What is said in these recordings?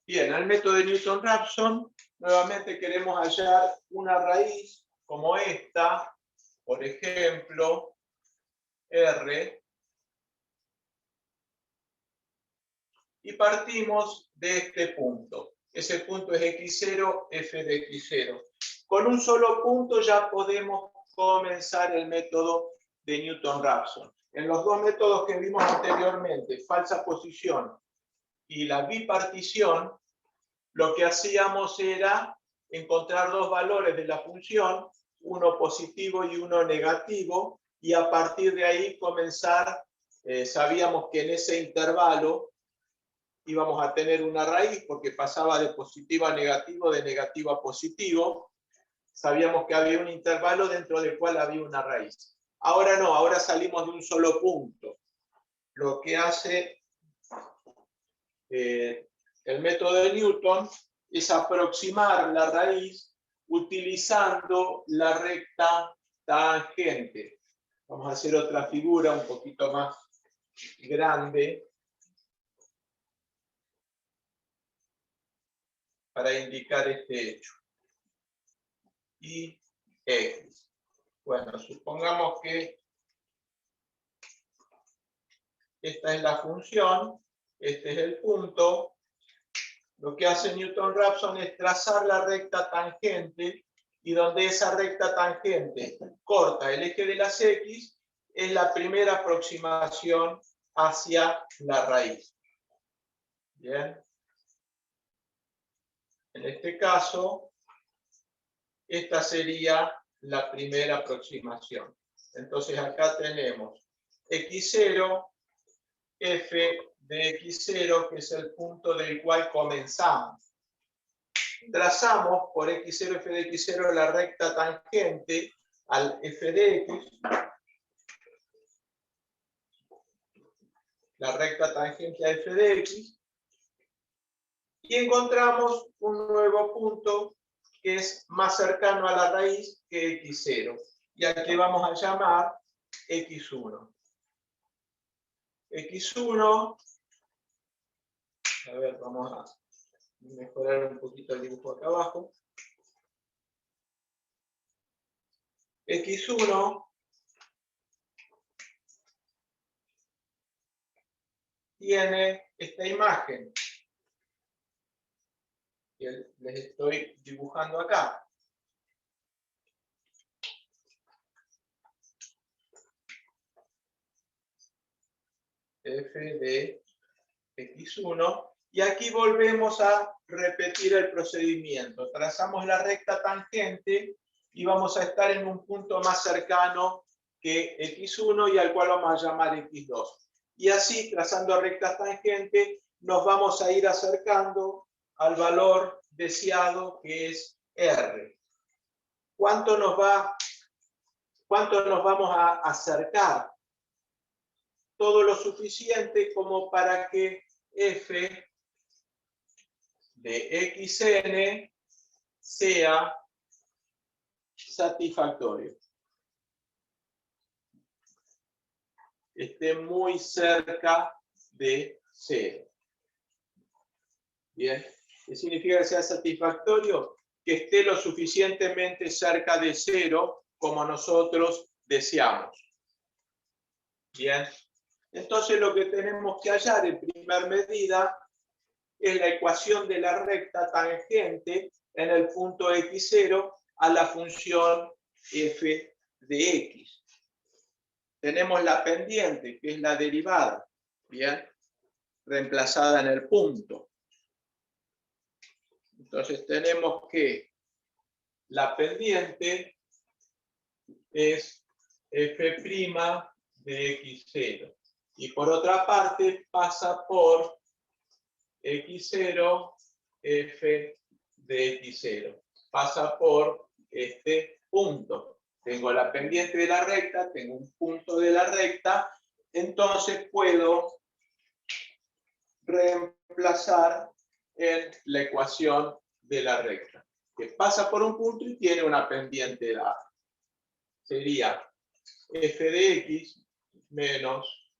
Bien, al método de Newton-Raphson, nuevamente queremos hallar una raíz como esta, por ejemplo, R, y partimos de este punto. Ese punto es x0, f de x0. Con un solo punto ya podemos comenzar el método de Newton-Raphson. En los dos métodos que vimos anteriormente, falsa posición y la bipartición, lo que hacíamos era encontrar dos valores de la función, uno positivo y uno negativo, y a partir de ahí comenzar, sabíamos que en ese intervalo íbamos a tener una raíz porque pasaba de positivo a negativo, de negativo a positivo. Sabíamos que había un intervalo dentro del cual había una raíz. Ahora no, ahora salimos de un solo punto. Lo que hace el método de Newton es aproximar la raíz utilizando la recta tangente. Vamos a hacer otra figura un poquito más grande para indicar este hecho. Y x. Bueno, supongamos que esta es la función, este es el punto. Lo que hace Newton-Raphson es trazar la recta tangente, y donde esa recta tangente corta el eje de las x, es la primera aproximación hacia la raíz. Bien. En este caso, esta sería la primera aproximación. Entonces acá tenemos x0, f de x0, que es el punto del cual comenzamos. Trazamos por x0, f de x0 la recta tangente al f de x, la recta tangente a f de x, y encontramos un nuevo punto que es más cercano a la raíz que x0, y al que vamos a llamar x1. x1, a ver, vamos a mejorar un poquito el dibujo acá abajo. x1 tiene esta imagen que les estoy dibujando acá. F de x1, y aquí volvemos a repetir el procedimiento. Trazamos la recta tangente y vamos a estar en un punto más cercano que x1 y al cual vamos a llamar x2. Y así, trazando rectas tangentes, nos vamos a ir acercando al valor deseado, que es R. ¿Cuánto nos vamos a acercar? Todo lo suficiente como para que f de xn sea satisfactorio. Esté muy cerca de 0. Bien. ¿Qué significa que sea satisfactorio? Que esté lo suficientemente cerca de 0 como nosotros deseamos. Bien. Entonces lo que tenemos que hallar en primera medida es la ecuación de la recta tangente en el punto x0 a la función f de x. Tenemos la pendiente, que es la derivada, bien, reemplazada en el punto. Entonces tenemos que la pendiente es f' de x0. Y por otra parte pasa por x0, f de x0. Pasa por este punto. Tengo la pendiente de la recta, tengo un punto de la recta, entonces puedo reemplazar en la ecuación de la recta, que pasa por un punto y tiene una pendiente dada. Sería f de x menos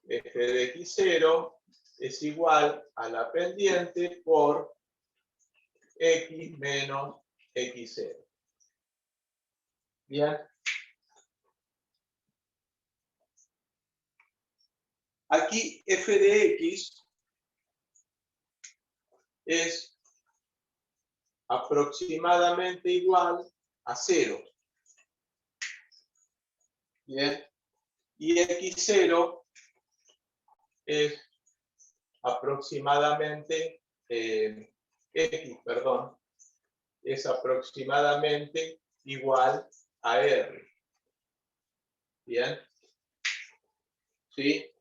f de x0 es igual a la pendiente por x menos x0. Bien. Aquí f de x es aproximadamente igual a 0. Bien. Y x0 es aproximadamente, es aproximadamente igual a r. Bien. ¿Sí?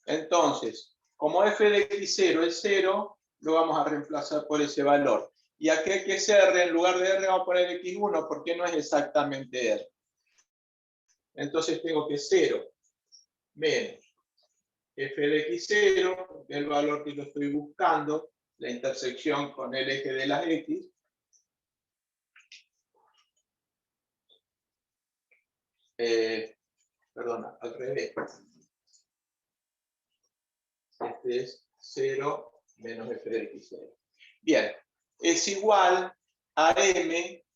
Entonces, como f de x0 es 0, lo vamos a reemplazar por ese valor. Y aquí hay que ser r, en lugar de r vamos a poner x1, porque no es exactamente r. Entonces tengo que 0 menos f de x0, que es el valor que yo estoy buscando, la intersección con el eje de las x, perdona, al revés. Este es 0 menos f de x0. Bien, es igual a m,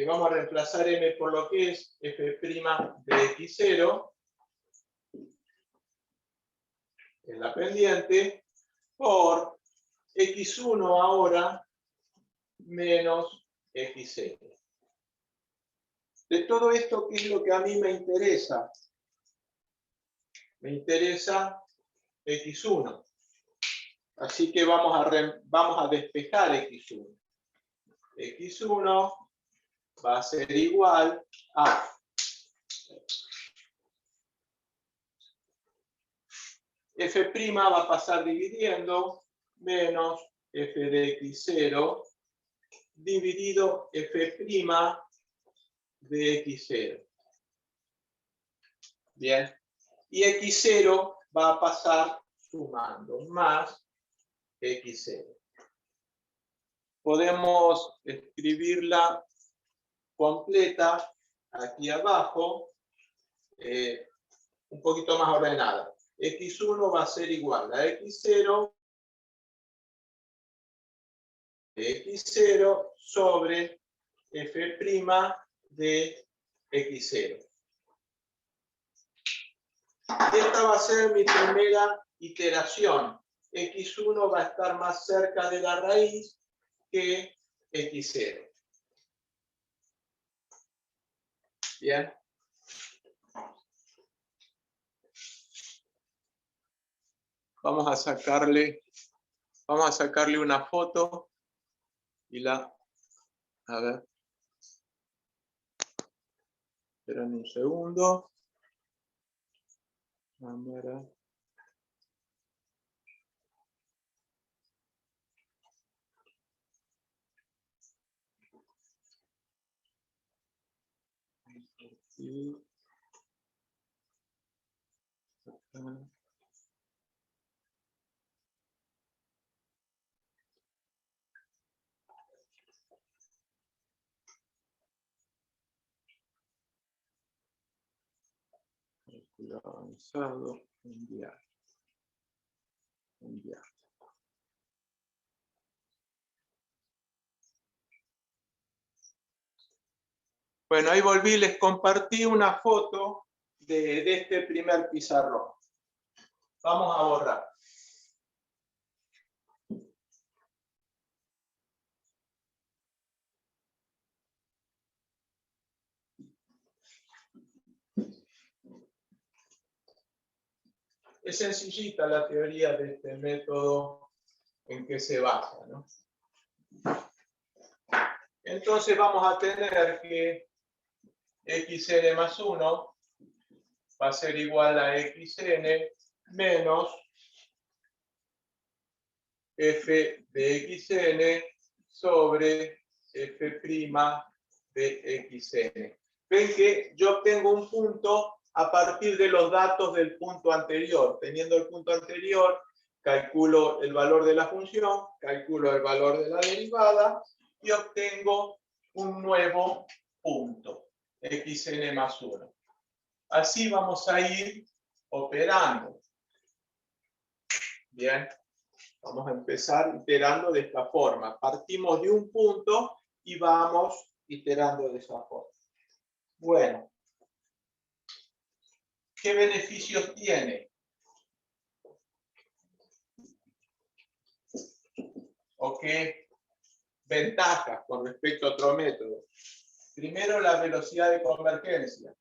vamos a reemplazar m por lo que es f' de x0, en la pendiente, por x1 ahora menos x0. De todo esto, ¿qué es lo que a mí me interesa? Me interesa x1. Así que vamos a despejar x1. x1 va a ser igual a f' va a pasar dividiendo menos f de x0 dividido f' de x0. Bien. Y x0 va a pasar sumando más x0. Podemos escribirla completa aquí abajo, un poquito más ordenada. x1 va a ser igual a x0 de x0 sobre f' de x0. Esta va a ser mi primera iteración. x1 va a estar más cerca de la raíz que x0. Bien. Vamos a sacarle una foto y a ver. Esperen un segundo. Cámara. Y acá. Avanzado, enviar. Bueno, ahí volví, les compartí una foto de este primer pizarrón. Vamos a borrar. Es sencillita la teoría de este método en que se basa, ¿no? Entonces vamos a tener que xn más 1 va a ser igual a xn menos f de xn sobre f' de xn. Ven que yo obtengo un punto a partir de los datos del punto anterior. Teniendo el punto anterior, calculo el valor de la función, calculo el valor de la derivada y obtengo un nuevo punto, xn más 1. Así vamos a ir operando. Bien, vamos a empezar iterando de esta forma. Partimos de un punto y vamos iterando de esa forma. Bueno, ¿qué beneficios tiene? ¿O qué ventajas con respecto a otro método? Primero, la velocidad de convergencia.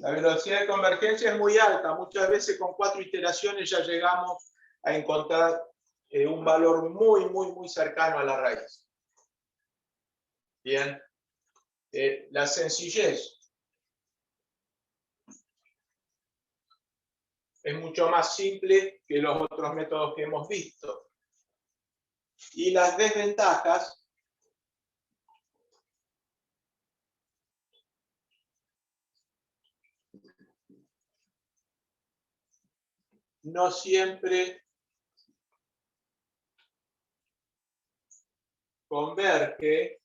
La velocidad de convergencia es muy alta. Muchas veces con 4 iteraciones ya llegamos a encontrar un valor muy cercano a la raíz. Bien. La sencillez. Es mucho más simple que los otros métodos que hemos visto. Y las desventajas no siempre converge.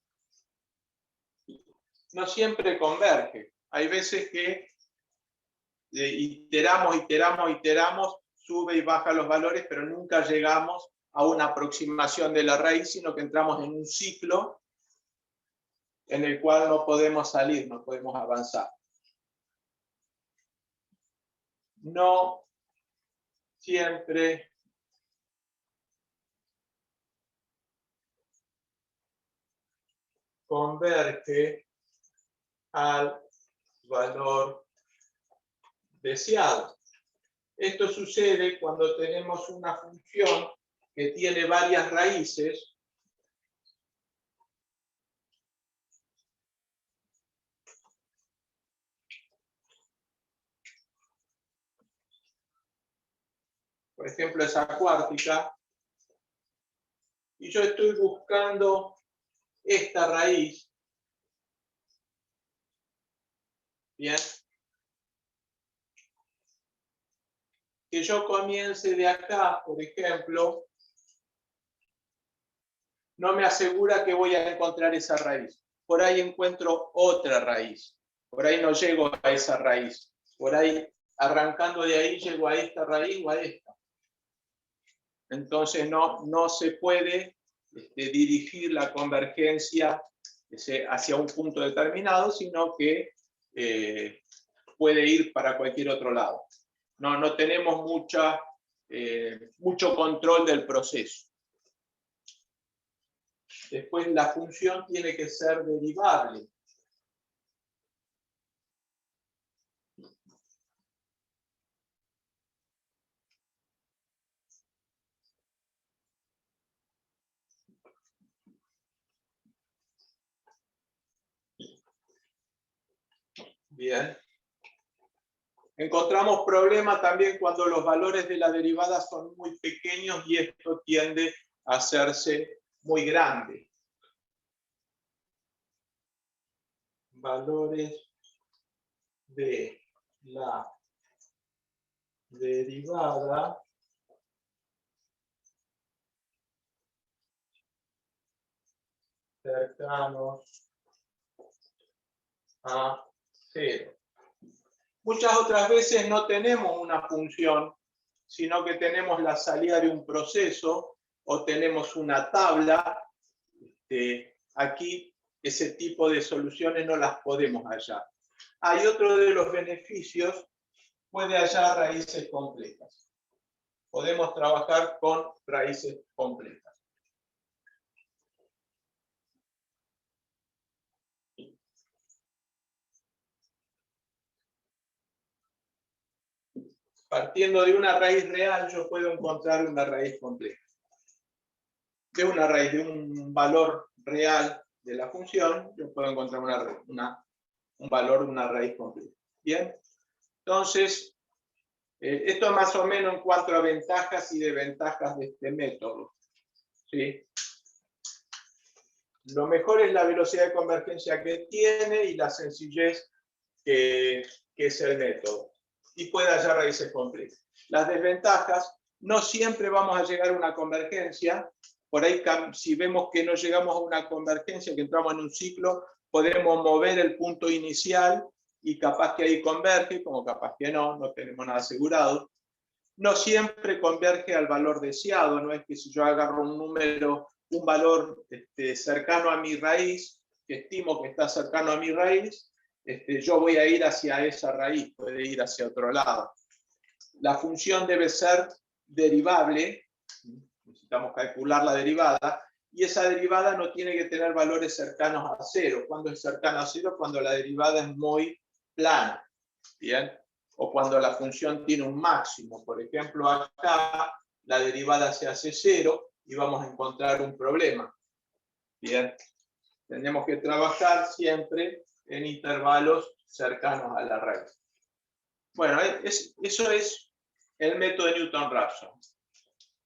No siempre converge. Hay veces que iteramos, sube y baja los valores, pero nunca llegamos a una aproximación de la raíz, sino que entramos en un ciclo en el cual no podemos salir, no podemos avanzar. No siempre converge al valor deseado. Esto sucede cuando tenemos una función que tiene varias raíces por ejemplo esa cuártica, y yo estoy buscando esta raíz, bien, que yo comience de acá, por ejemplo, no me asegura que voy a encontrar esa raíz. Por ahí encuentro otra raíz, por ahí no llego a esa raíz, por ahí arrancando de ahí llego a esta raíz o a esta. Entonces no se puede dirigir la convergencia hacia un punto determinado, sino que puede ir para cualquier otro lado. No tenemos mucho control del proceso. Después la función tiene que ser derivable. Bien. Encontramos problemas también cuando los valores de la derivada son muy pequeños y esto tiende a hacerse muy grande. Valores de la derivada cercanos a 0. Muchas otras veces no tenemos una función, sino que tenemos la salida de un proceso o tenemos una tabla. Aquí ese tipo de soluciones no las podemos hallar. Hay otro de los beneficios, puede hallar raíces completas. Podemos trabajar con raíces completas. Partiendo de una raíz real, yo puedo encontrar una raíz compleja. De una raíz, de un valor real de la función, yo puedo encontrar un valor de una raíz compleja. Bien, entonces, esto es más o menos en cuanto a ventajas y desventajas de este método. ¿Sí? Lo mejor es la velocidad de convergencia que tiene y la sencillez que es el método. Y puede hallar raíces complejas. Las desventajas, no siempre vamos a llegar a una convergencia, por ahí si vemos que no llegamos a una convergencia, que entramos en un ciclo, podemos mover el punto inicial y capaz que ahí converge, como capaz que no tenemos nada asegurado. No siempre converge al valor deseado, no es que si yo agarro un número, un valor cercano a mi raíz, que estimo que está cercano a mi raíz, yo voy a ir hacia esa raíz, puede ir hacia otro lado. La función debe ser derivable, necesitamos calcular la derivada, y esa derivada no tiene que tener valores cercanos a cero. ¿Cuándo es cercano a cero? Cuando la derivada es muy plana, ¿bien? O cuando la función tiene un máximo. Por ejemplo, acá la derivada se hace cero y vamos a encontrar un problema, ¿bien? Tenemos que trabajar siempre en intervalos cercanos a la raíz. Bueno, eso es el método de Newton-Raphson.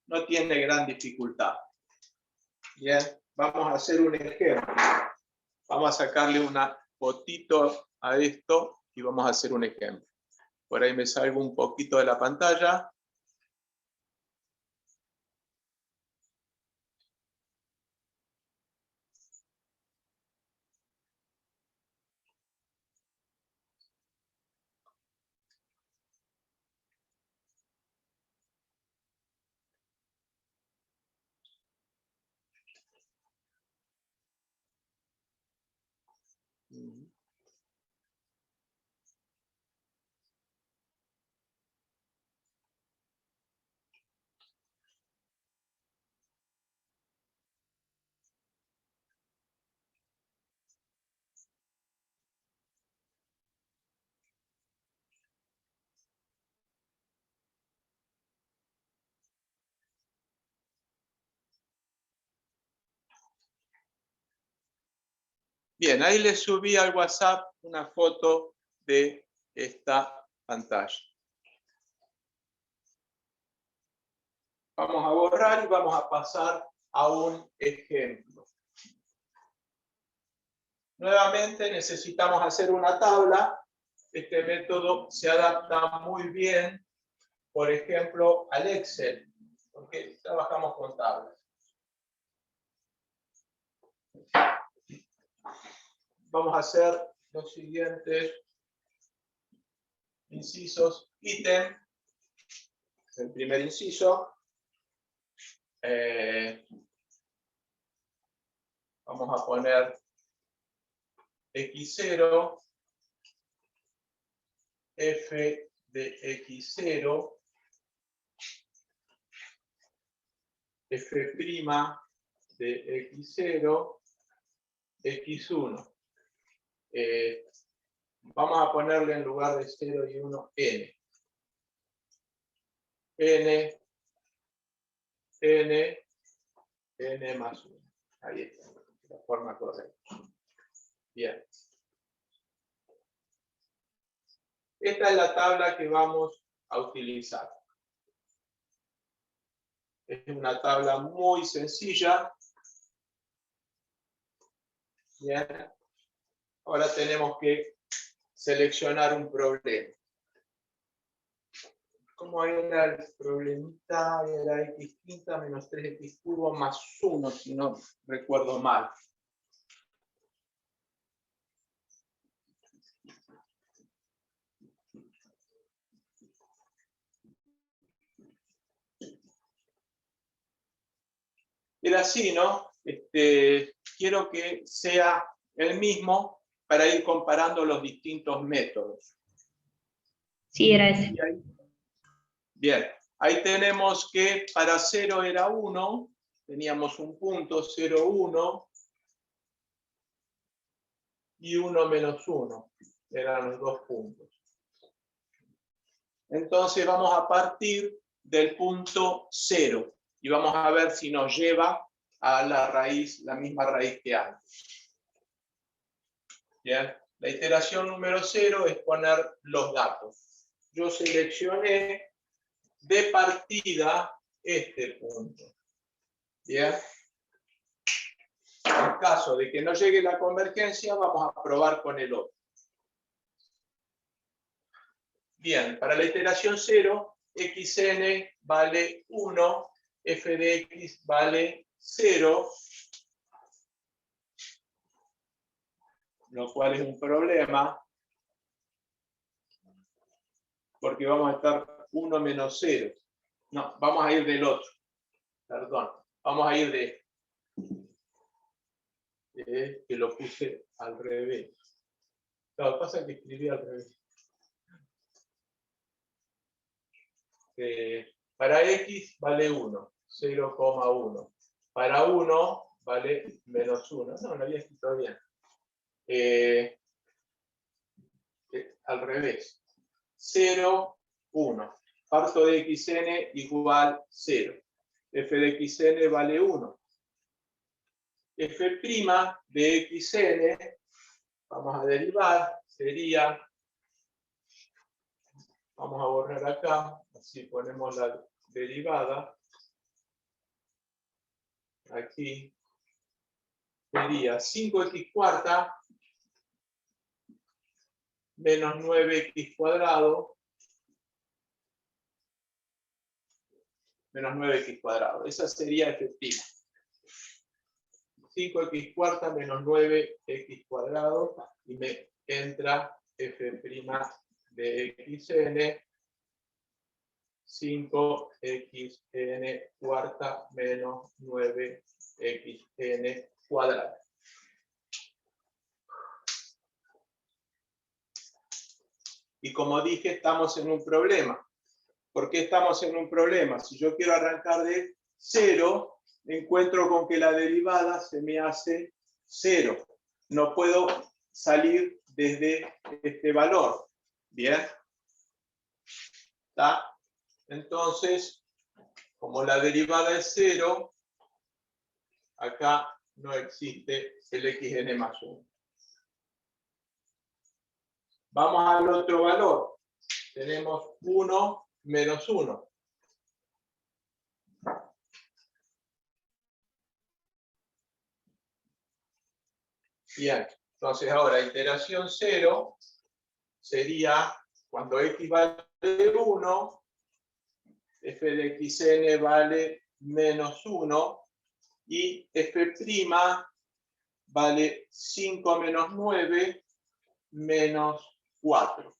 No tiene gran dificultad. Bien, vamos a hacer un ejemplo. Vamos a sacarle una fotito a esto y vamos a hacer un ejemplo. Por ahí me salgo un poquito de la pantalla. Bien, ahí les subí al WhatsApp una foto de esta pantalla. Vamos a borrar y vamos a pasar a un ejemplo. Nuevamente necesitamos hacer una tabla. Este método se adapta muy bien, por ejemplo, al Excel, porque trabajamos con tablas. Vamos a hacer los siguientes incisos. Ítem, el primer inciso. Vamos a poner x0, f de x0, f' de x0, x1. Vamos a ponerle en lugar de 0 y 1, n. N más 1. Ahí está, la forma correcta. Bien. Esta es la tabla que vamos a utilizar. Es una tabla muy sencilla. Bien. Ahora tenemos que seleccionar un problema. ¿Cómo era el problemita? Era x quinta menos 3x cubo más 1, si no recuerdo mal. Era así, ¿no? Quiero que sea el mismo para ir comparando los distintos métodos. Sí, era ese. Bien, ahí tenemos que para 0 era 1, teníamos un punto, 0, 1, y 1 menos 1, eran los dos puntos. Entonces vamos a partir del punto 0, y vamos a ver si nos lleva a la raíz, la misma raíz que antes. Bien, la iteración número 0 es poner los datos. Yo seleccioné de partida este punto. Bien. En caso de que no llegue la convergencia, vamos a probar con el otro. Bien, para la iteración 0, xn vale 1, f de x vale 0, lo cual es un problema, porque vamos a estar 1 menos 0. No, vamos a ir del otro. Perdón, vamos a ir de que lo puse al revés. Lo que pasa es que escribí al revés. Para x vale 1, 0,1. Para 1 vale menos 1. No, lo había escrito bien. Al revés. 0, 1. Parto de xn igual 0. F de xn vale 1. F' de xn, vamos a derivar, sería, vamos a borrar acá, así ponemos la derivada. Aquí sería 5x cuarta menos 9x cuadrado menos 9x cuadrado. Esa sería f'. 5x cuarta menos 9x cuadrado y me entra f' de xn 5xn cuarta menos 9xn cuadrado. Y como dije, estamos en un problema. ¿Por qué estamos en un problema? Si yo quiero arrancar de 0, me encuentro con que la derivada se me hace 0. No puedo salir desde este valor. ¿Bien? ¿Está? Entonces, como la derivada es 0, acá no existe el xn más 1. Vamos al otro valor. Tenemos 1 menos 1. Bien, entonces ahora iteración 0 sería cuando x vale 1, f de xn vale menos 1 y f' vale 5 menos 9 menos 4.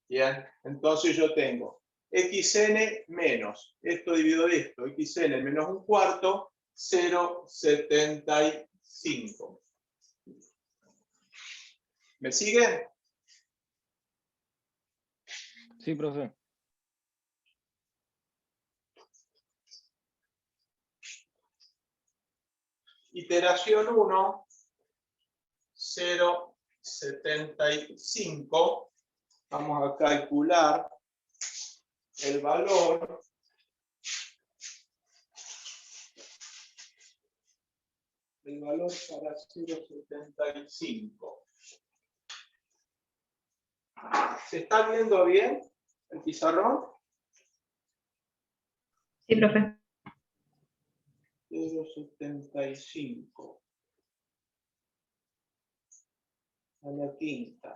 Bien, entonces yo tengo xn menos, esto dividido esto, xn menos un cuarto, 0,75. ¿Me siguen? Sí, profe. Iteración 1, 0,75. Vamos a calcular el valor. El valor para 0,75. ¿Se está viendo bien el pizarrón? Sí, profe. 0,75 a la quinta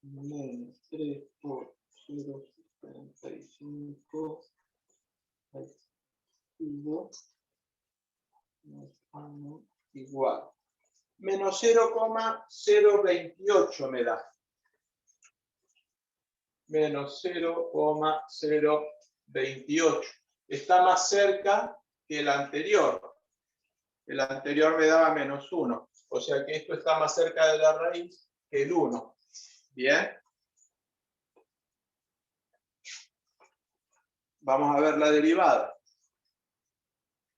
menos 3 por 0,75 al cubo más 1 igual. Menos 0,028 me da. Menos 0,028. Está más cerca que el anterior. El anterior me daba menos 1. O sea que esto está más cerca de la raíz que el 1. Bien. Vamos a ver la derivada.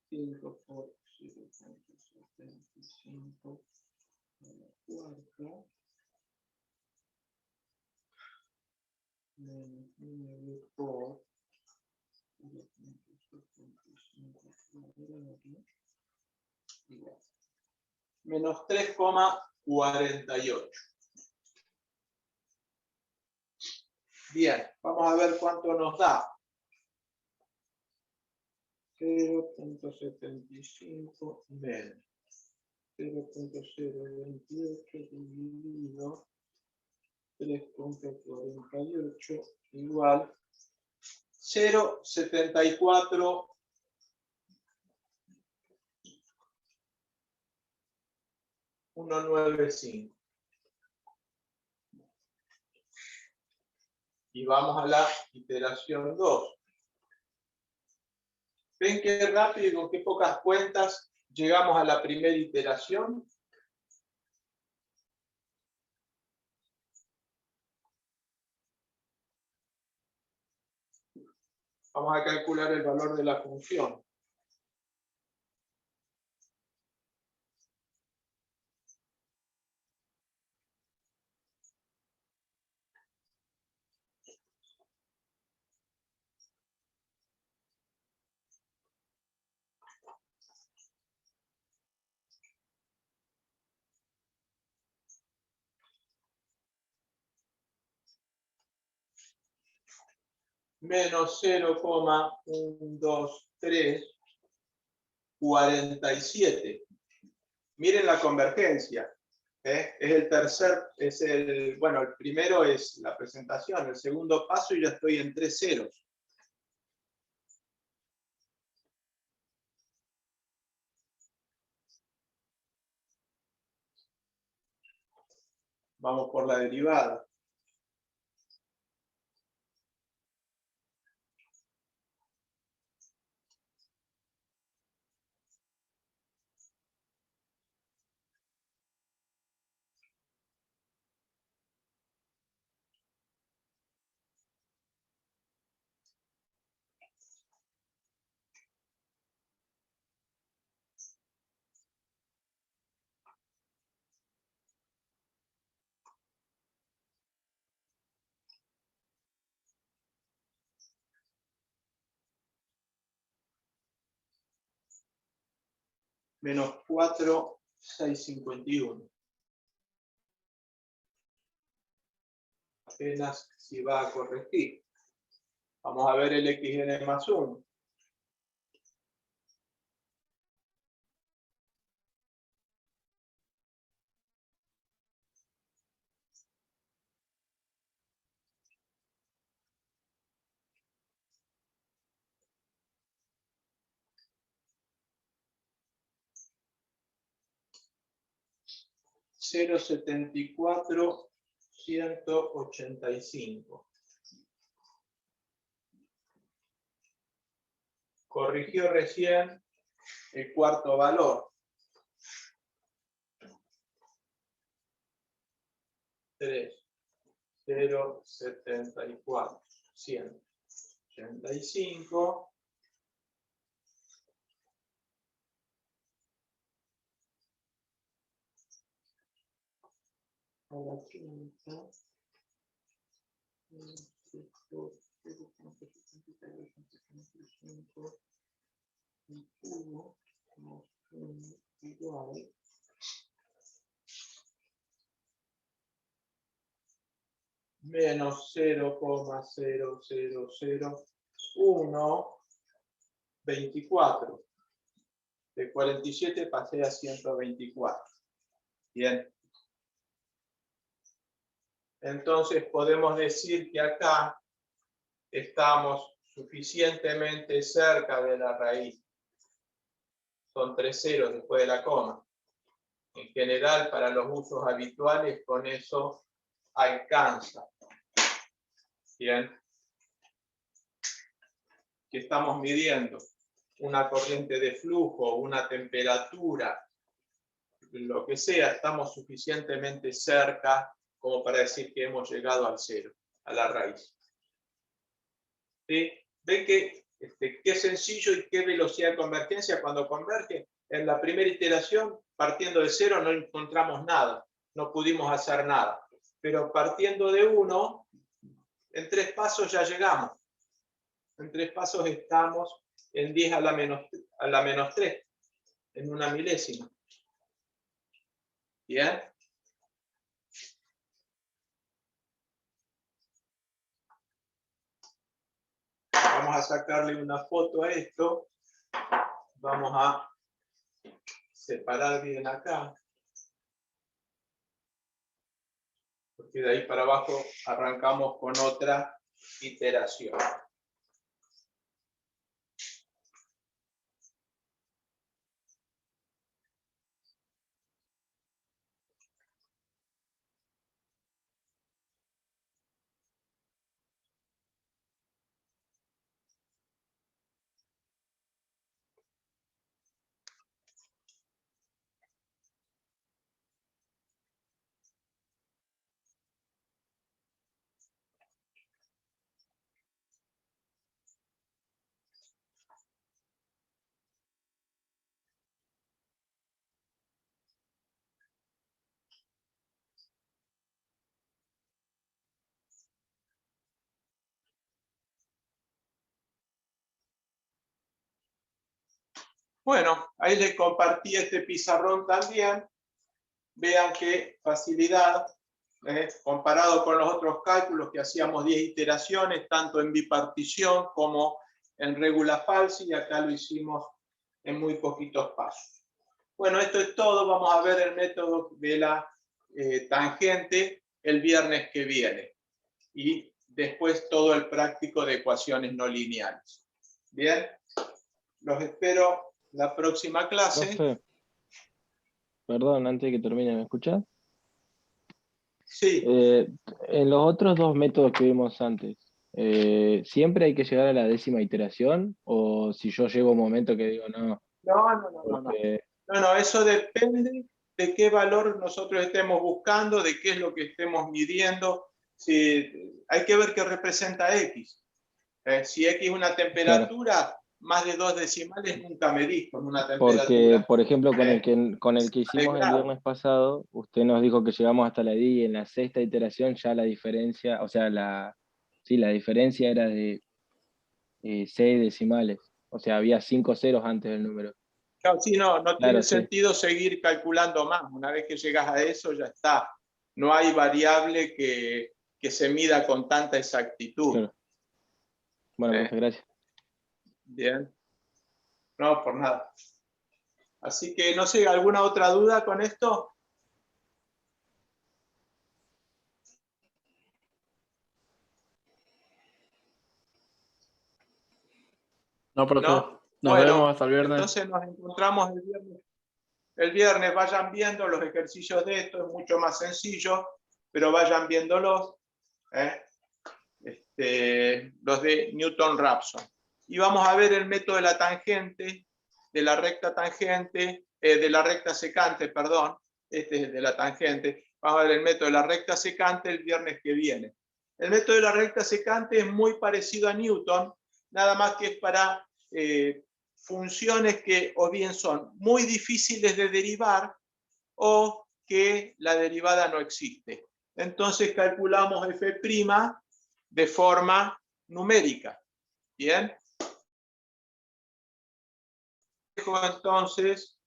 5 por 0,75 a la cuarta. Menos 9 por 0,75 cuadrado. Igual. Menos 3,48. Bien, vamos a ver cuánto nos da. 0,75 menos 0,028 dividido 3,48 igual 0,74 195. Y vamos a la iteración 2. ¿Ven qué rápido y con qué pocas cuentas llegamos a la primera iteración? Vamos a calcular el valor de la función. Menos 0,12347. Miren la convergencia. Es el tercer, bueno, el primero es la presentación, el segundo paso y ya estoy en 3 ceros. Vamos por la derivada. Menos 4,651. Apenas si va a corregir. Vamos a ver el xn más 1. $0,74,185. Corrigió recién el cuarto valor. 0,74,185. Menos 0,000124. De 47 pasé a 124. Bien. Entonces podemos decir que acá estamos suficientemente cerca de la raíz. Son 3 ceros después de la coma. En general, para los usos habituales, con eso alcanza. Bien. ¿Qué estamos midiendo? Una corriente de flujo, una temperatura, lo que sea, estamos suficientemente cerca como para decir que hemos llegado al cero, a la raíz. ¿Sí? ¿Ven qué sencillo y qué velocidad de convergencia cuando converge? En la primera iteración, partiendo de 0, no encontramos nada, no pudimos hacer nada. Pero partiendo de 1, en 3 pasos ya llegamos. En 3 pasos estamos en 10 a la menos 3, en una milésima. ¿Bien? Vamos a sacarle una foto a esto. Vamos a separar bien acá. Porque de ahí para abajo arrancamos con otra iteración. Bueno, ahí les compartí este pizarrón también. Vean qué facilidad, comparado con los otros cálculos que hacíamos 10 iteraciones, tanto en bipartición como en regula falsi, y acá lo hicimos en muy poquitos pasos. Bueno, esto es todo. Vamos a ver el método de la tangente el viernes que viene. Y después todo el práctico de ecuaciones no lineales. Bien, los espero la próxima clase. Profe, perdón, antes de que termine, ¿me escuchás? Sí. En los otros dos métodos que vimos antes, ¿siempre hay que llegar a la 10ª iteración? ¿O si yo llego a un momento que digo no? No, eso depende de qué valor nosotros estemos buscando, de qué es lo que estemos midiendo. Hay que ver qué representa X. Si X es una temperatura, claro, más de 2 decimales nunca medís con una temperatura. Porque, por ejemplo, con el que hicimos el viernes pasado, usted nos dijo que llegamos hasta la 10 y en la 6ª iteración ya la diferencia, o sea, la diferencia era de 6 decimales. O sea, había 5 ceros antes del número. Claro, sí, no Claro, tiene sí sentido seguir calculando más. Una vez que llegas a eso, ya está. No hay variable que se mida con tanta exactitud. Claro. Bueno, profe, gracias. Bien. No, por nada. Así que, no sé, ¿alguna otra duda con esto? No, profe. ¿No? Nos vemos hasta el viernes. Entonces nos encontramos el viernes. El viernes vayan viendo los ejercicios de esto, es mucho más sencillo, pero vayan viéndolos. Los de Newton-Raphson. Y vamos a ver el método de la tangente, de la recta tangente, de la recta secante, perdón. Este es el de la tangente. Vamos a ver el método de la recta secante el viernes que viene. El método de la recta secante es muy parecido a Newton, nada más que es para funciones que o bien son muy difíciles de derivar o que la derivada no existe. Entonces calculamos f' de forma numérica. Bien. Entonces